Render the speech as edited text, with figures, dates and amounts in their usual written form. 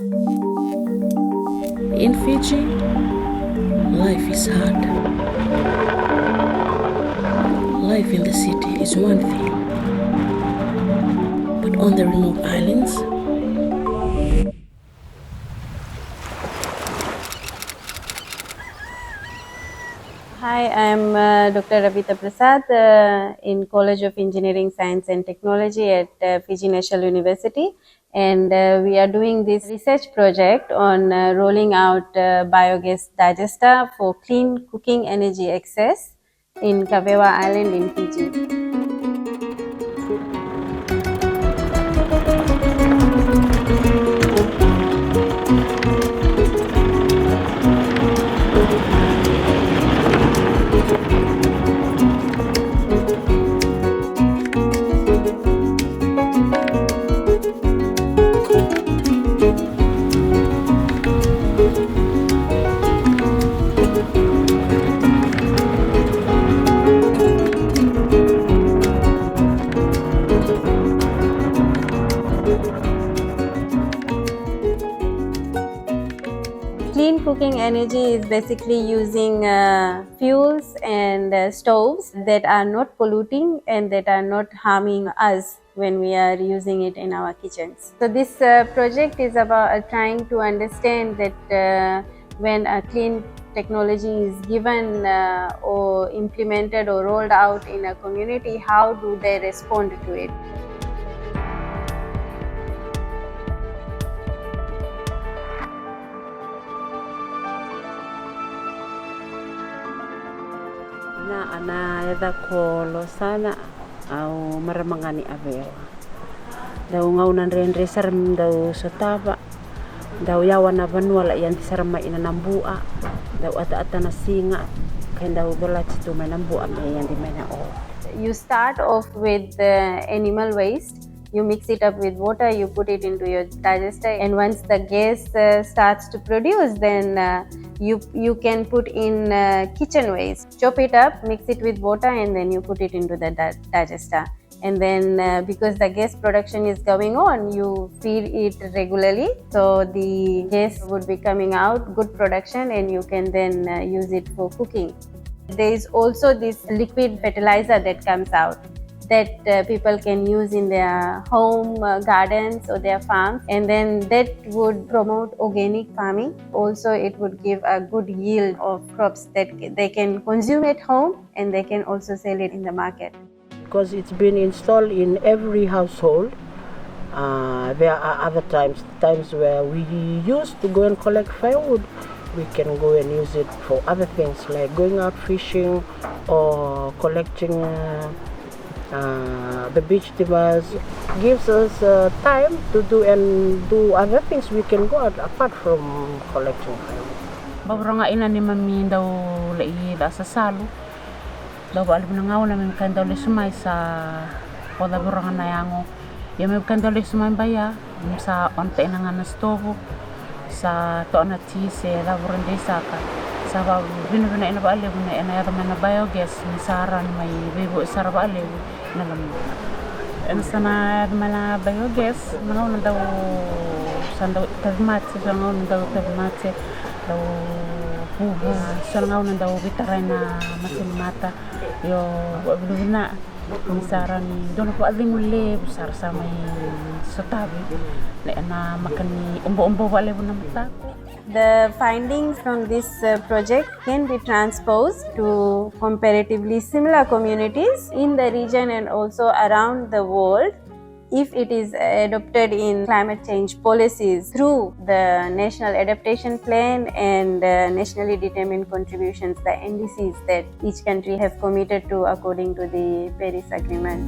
In Fiji, life is hard. Life in the city is one thing, but on the remote islands, Hi, I'm Dr. Ravita Prasad in College of Engineering, Science and Technology at Fiji National University. And we are doing this research project on rolling out biogas digester for clean cooking energy access in Kavewa Island in Fiji. Clean cooking energy is basically using fuels and stoves that are not polluting and that are not harming us when we are using it in our kitchens. So this project is about trying to understand that when a clean technology is given or implemented or rolled out in a community, how do they respond to it? Na ana ko lo sana au maramangani avewa daw ngaunan rendre sarm daw sotava daw yawan na vanua la yan sarma ina nambua daw ata na singa kaya daw dola tu may nambua may yan di may na o. You start off with animal waste. You mix it up with water, you put it into your digester, and once the gas starts to produce, then you can put in kitchen waste. Chop it up, mix it with water, and then you put it into the digester. And then because the gas production is going on, you feed it regularly, so the gas would be coming out, good production, and you can then use it for cooking. There is also this liquid fertilizer that comes out that people can use in their home gardens or their farms, and then that would promote organic farming. Also, it would give a good yield of crops that they can consume at home, and they can also sell it in the market. Because it's been installed in every household. There are other times where we used to go and collect firewood. We can go and use it for other things like going out fishing or collecting the vegetables. Gives us time to do other things. We can go out apart from collecting firewood. Babura nga ina ni mami daw la sa salo. Daw alam na nga namin kan daw sumay sa poda burang na yango. Yung kan daw sumay baya sa onte na nga na stovo sa to na tise la burang desa ka. Sa ba binubina ina ba alew na ina yata na biogas ni saran may bibo sara ba alew na lam. En sana mala biogas nga daw sandaw tagmatse sa nga daw tagmatse daw puho sa nga daw bitaray na masinmata yo na misaran doon po ading muli sar sa may sotabi na makani umbo wala mo na matako. The findings from this project can be transposed to comparatively similar communities in the region and also around the world if it is adopted in climate change policies through the National Adaptation Plan and nationally determined contributions, the NDCs that each country have committed to according to the Paris Agreement.